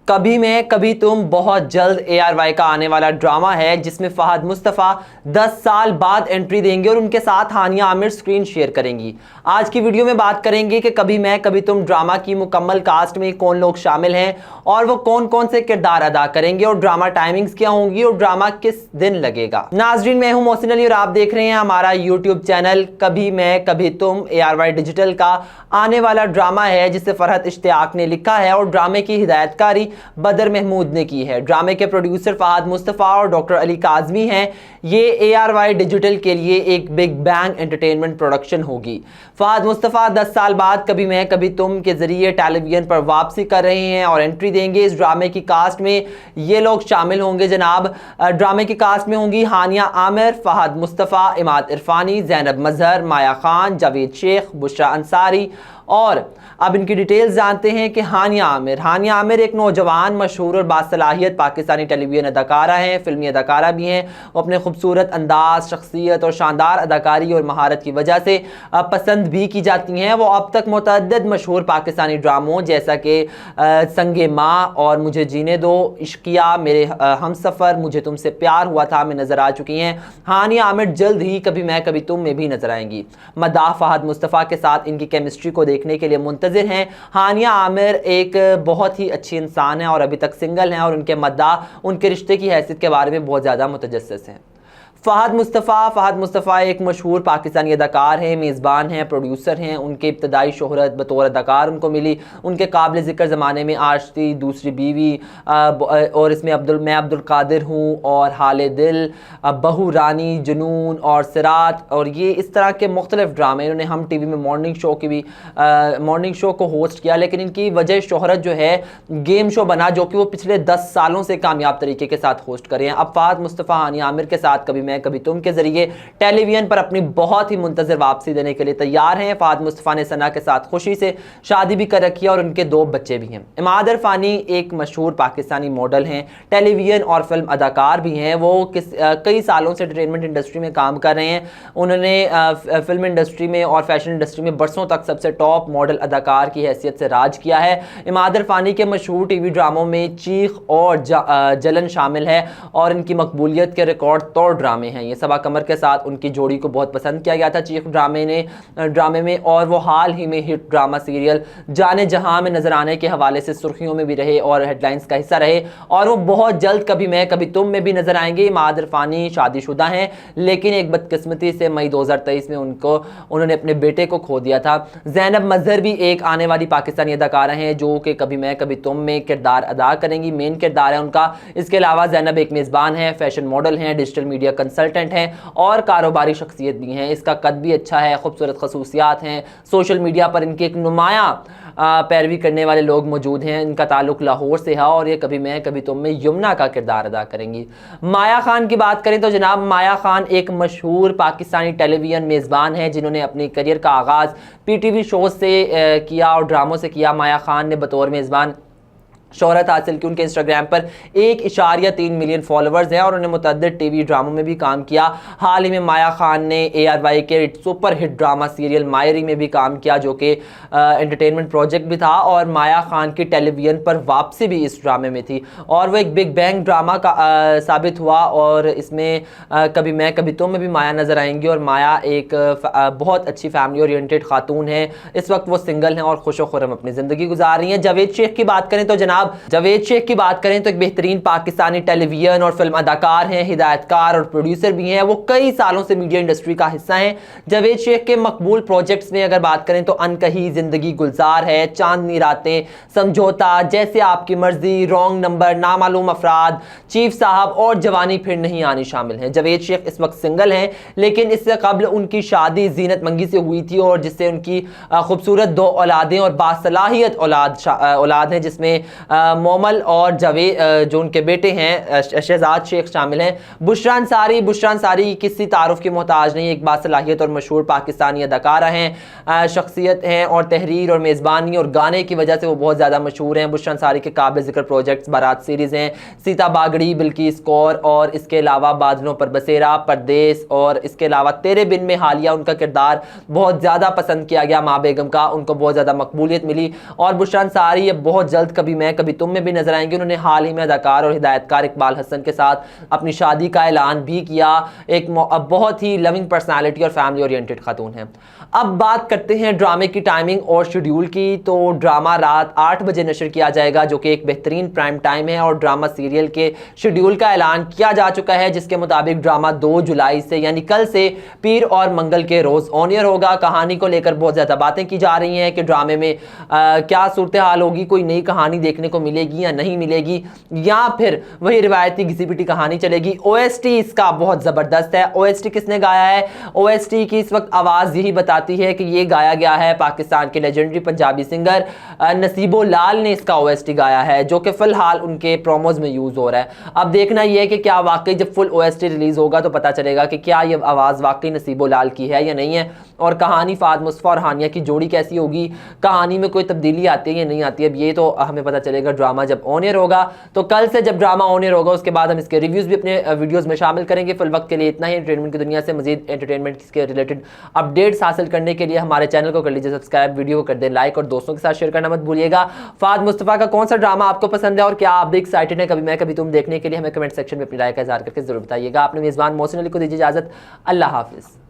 کبھی میں کبھی تم بہت جلد ARY کا آنے والا ڈرامہ ہے جس میں فہد مصطفیٰ 10 سال بعد انٹری دیں گے اور ان کے ساتھ ہانیہ عامر سکرین شیئر کریں گی۔ آج کی ویڈیو میں بات کریں گے کہ کبھی میں کبھی تم ڈرامہ کی مکمل کاسٹ میں کون لوگ شامل ہیں اور وہ کون کون سے کردار ادا کریں گے اور ڈرامہ ٹائمنگز کیا ہوں گی اور ڈرامہ کس دن لگے گا۔ ناظرین، میں ہوں محسن علی اور آپ دیکھ رہے ہیں ہمارا یوٹیوب چینل کبھی میں کبھی تم۔ ARY ڈیجیٹل کا آنے والا ڈرامہ ہے جسے فرحت اشتیاق نے لکھا ہے اور ڈرامے کی ہدایت کاری بدر محمود نے کی ہے۔ ڈرامے کے پروڈیوسر فہد مصطفیٰ اور ڈاکٹر علی کاظمی ہیں۔ یہ ARY ڈیجیٹل کے لیے ایک بگ بینگ انٹرٹینمنٹ پروڈکشن ہوگی۔ فہد مصطفیٰ 10 سال بعد کبھی میں کبھی تم کے ذریعے ٹیلی ویژن پر واپسی کر رہے ہیں اور انٹری دیں گے۔ اس ڈرامے کی کاسٹ میں یہ لوگ شامل ہوں گے جناب۔ ڈرامے کی کاسٹ میں ہوں گی ہانیہ عامر، فہد مصطفیٰ، عماد عرفانی، زینب مظہر، مایا خان، جاوید شیخ، بشریٰ انصاری۔ اور اب ان کی ڈیٹیلز جانتے ہیں کہ ہانیہ عامر ایک نوجوان مشہور اور باصلاحیت پاکستانی ٹیلی ویژن اداکارہ ہیں، فلمی اداکارہ بھی ہیں۔ وہ اپنے خوبصورت انداز، شخصیت اور شاندار اداکاری اور مہارت کی وجہ سے پسند بھی کی جاتی ہیں۔ وہ اب تک متعدد مشہور پاکستانی ڈراموں جیسا کہ سنگ ماں اور مجھے جینے دو، عشقیہ، میرے ہمسفر، مجھے تم سے پیار ہوا تھا میں نظر آ چکی ہیں۔ ہانیہ عامر جلد ہی کبھی میں کبھی تم میں بھی نظر آئیں گی۔ مداح فہد مصطفیٰ کے ساتھ ان کی کیمسٹری کو دیکھنے کے لیے منتظر ہیں۔ ہانیہ عامر ایک بہت ہی اچھی انسان ہے اور ابھی تک سنگل ہیں اور ان کے مداح ان کے رشتے کی حیثیت کے بارے میں بہت زیادہ متجسس ہیں۔ فہد مصطفیٰ ایک مشہور پاکستانی اداکار ہیں، میزبان ہیں، پروڈیوسر ہیں۔ ان کی ابتدائی شہرت بطور اداکار ان کو ملی۔ ان کے قابل ذکر زمانے میں آشتی، دوسری بیوی اور اس میں میں عبد القادر ہوں اور حال دل، بہو رانی، جنون اور صراط اور یہ اس طرح کے مختلف ڈرامے انہوں نے ہم ٹی وی میں مارننگ شو کو ہوسٹ کیا، لیکن ان کی وجہ شہرت جو ہے گیم شو بنا جو کہ وہ پچھلے 10 سالوں سے کامیاب طریقے کے ساتھ ہوسٹ کرے ہیں۔ اب فہد مصطفیٰ ہانیہ عامر کے ساتھ کبھی میں کبھی تم کے ذریعے ٹیلی ویژن پر اپنی بہت ہی منتظر واپسی دینے کے لیے تیار ہیں۔ فہد مصطفیٰ نے ثنا کے ساتھ خوشی سے شادی بھی کر رکھی ہے اور ان کے 2 بچے بھی ہیں۔ عماد عرفانی ایک مشہور پاکستانی ماڈل ہیں، ٹیلی ویژن اور فلم اداکار بھی ہیں۔ وہ کئی سالوں سے انٹرٹینمنٹ انڈسٹری میں کام کر رہے ہیں۔ انہوں نے فلم انڈسٹری میں اور فیشن انڈسٹری میں برسوں تک سب سے ٹاپ ماڈل اداکار کی حیثیت سے راج کیا ہے۔ عماد عرفانی کے مشہور ٹی وی ڈراموں میں چیخ اور جلن شامل ہے اور ان کی مقبولیت کے ریکارڈ توڑ ڈرامے ہیں۔ یہ صبا قمر کے ساتھ ان کی جوڑی کو بہت پسند کیا گیا تھا چیخ ڈرامے میں، اور وہ حال ہی میں ہٹ ڈرامہ سیریل جانے جہاں میں نظر آنے کے حوالے سے سرخیوں میں بھی رہے اور ہیڈ لائنز کا حصہ رہے، اور وہ بہت جلد کبھی میں کبھی تم میں بھی نظر آئیں گے۔ عماد عرفانی شادی شدہ ہیں لیکن ایک بدقسمتی سے مئی 2023 میں انہوں نے اپنے بیٹے کو کھو دیا تھا۔ زینب مظہر بھی ایک آنے والی پاکستانی اداکارہ ہیں جو کہ کبھی میں کبھی تم میں کردار ادا کریں گی، مین کردار ہے ان کا۔ اس کے علاوہ زینب ایک میزبان ہے، فیشن ماڈل ہیں، ڈیجیٹل میڈیا کنسلٹنٹ ہیں اور کاروباری شخصیت بھی ہیں۔ اس کا قد بھی اچھا ہے، خوبصورت خصوصیات ہیں۔ سوشل میڈیا پر ان کی ایک نمایاں پیروی کرنے والے لوگ موجود ہیں۔ ان کا تعلق لاہور سے ہے اور یہ کبھی میں کبھی تم میں یمنا کا کردار ادا کریں گی۔ مایا خان کی بات کریں تو جناب مایا خان ایک مشہور پاکستانی ٹیلی ویژن میزبان ہیں جنہوں نے اپنی کریئر کا آغاز PTV شوز سے کیا اور ڈراموں سے کیا۔ مایا خان نے بطور میزبان شہرت حاصل کی۔ ان کے انسٹاگرام پر 1.3 ملین فالوورز ہیں اور انہوں نے متعدد ٹی وی ڈراموں میں بھی کام کیا۔ حال ہی میں مایا خان نے ARY کے سپر ہٹ ڈرامہ سیریل مائری میں بھی کام کیا جو کہ انٹرٹینمنٹ پروجیکٹ بھی تھا، اور مایا خان کی ٹیلی ویژن پر واپسی بھی اس ڈرامے میں تھی اور وہ ایک بگ بینگ ڈرامہ کا ثابت ہوا، اور اس میں کبھی میں کبھی تم میں بھی مایا نظر آئیں گی۔ اور مایا ایک بہت اچھی فیملی اورینٹڈ خاتون ہے۔ اس وقت وہ سنگل ہیں اور خوش و خرم اپنی زندگی گزار رہی ہیں۔ جاوید شیخ کی بات کریں تو جناب ایک بہترین پاکستانی ٹیلی ویژن اور فلم اداکار ہیں، ہدایت کار اور پروڈیوسر بھی ہیں۔ وہ کئی سالوں سے میڈیا انڈسٹری کا حصہ ہیں۔ جاوید شیخ کے مقبول پروجیکٹس میں اگر بات کریں تو انکہی زندگی گلزار ہے، چاندنی راتیں، سمجھوتا، جیسے آپ کی مرضی، رانگ نمبر، نامعلوم افراد، چیف صاحب اور جوانی پھر نہیں آنی شامل ہیں۔ جاوید شیخ اس وقت سنگل ہیں لیکن اس سے قبل ان کی شادی زینت منگی سے ہوئی تھی اور جس سے ان کی خوبصورت 2 اولادیں اور باصلاحیت اولاد ہیں، جس میں مومل اور جاوید جو ان کے بیٹے ہیں شہزاد شیخ شامل ہیں۔ بشریٰ انصاری کسی تعارف کی محتاج نہیں، ایک باصلاحیت اور مشہور پاکستانی اداکارہ ہیں، شخصیت ہیں اور تحریر اور میزبانی اور گانے کی وجہ سے وہ بہت زیادہ مشہور ہیں۔ بشریٰ انصاری کے قابل ذکر پروجیکٹس بارات سیریز ہیں، سیتا باگڑی، بلکیس کور، اور اس کے علاوہ بادلوں پر بسیرا، پردیس، اور اس کے علاوہ تیرے بن میں حالیہ ان کا کردار بہت زیادہ پسند کیا گیا، ماں بیگم کا، ان کو بہت زیادہ مقبولیت ملی۔ اور بشریٰ انصاری بہت جلد کبھی میں کبھی تم میں بھی نظر آئیں گے. انہوں نے حال ہی میں اداکار اور ہدایتکار اقبال حسن کے ساتھ اپنی شادی کا اعلان بھی کیا. ایک بہت ہی لوننگ پرسنالٹی اور فیملی اورینٹڈ خاتون ہیں. اب بات کرتے ہیں ڈرامے کی ٹائمنگ اور شیڈیول کی. تو ڈرامہ رات 8 بجے نشر کیا جائے گا جو کہ ایک بہترین پرائم ٹائم ہے, اور ڈرامہ سیریل کے شیڈیول کا اعلان کیا جا چکا ہے, جس کے مطابق ڈرامہ 2 جولائی سے یعنی کل سے پیر اور منگل کے روز آن ایئر ہوگا. کہانی کو لے کر بہت زیادہ باتیں کی جا رہی ہیں کہ ڈرامے میں کیا صورتحال ہوگی, کوئی نئی کہانی دیکھنے کو ملے گی یا نہیں ملے گی, یا پھر وہی روایتی گھسی پٹی کہانی چلے گی. او ایس ٹی اس کا بہت زبردست ہے. او ایس ٹی کس نے گایا ہے؟ او ایس ٹی کی اس وقت آواز یہی بتاتی ہے کہ یہ گایا گیا ہے پاکستان کے لیجنڈری پنجابی سنگر نصیب لال نے. اس کا او ایس ٹی گایا ہے جو کہ فی الحال ان کے پروموز میں یوز ہو رہا ہے. اب دیکھنا یہ ہے کہ کیا واقعی جب فل او ایس ٹی ریلیز ہوگا تو پتہ چلے گا کہ کیا یہ آواز واقعی نصیب لال کی ہے یا نہیں ہے, اور کہانی فہد مصطفیٰ اور ہانیہ کی جوڑی کیسی ہوگی, کہانی میں کوئی تبدیلی آتی ہے یا نہیں آتی ہے. اب یہ تو ہمیں پتہ چلے گا ڈرامہ جب آن ایئر ہوگا. تو کل سے جب ڈرامہ آن ایئر ہوگا اس کے بعد ہم اس کے ریویوز بھی اپنے ویڈیوز میں شامل کریں گے. فی الوقت کے لیے اتنا ہی. انٹرٹینمنٹ کی دنیا سے مزید انٹرٹینمنٹ کے ریلیٹڈ اپڈیٹس حاصل کرنے کے لیے ہمارے چینل کو کر لیجیے سبسکرائب, ویڈیو کو کر دیں لائک, اور دوستوں کے ساتھ شیئر کرنا مت بھولیے گا. فہد مصطفیٰ کا کون سا ڈرامہ آپ کو پسند ہے اور کیا آپ بھی ایکسائٹڈ ہیں کبھی میں کبھی تم دیکھنے کے لیے؟ ہمیں کمنٹ سیکشن میں اپنی رائے کا اظہار کر کے ضرور بتائیے گا. اپنے میزبان محسن علی کو دیجیے اجازت. اللہ حافظ.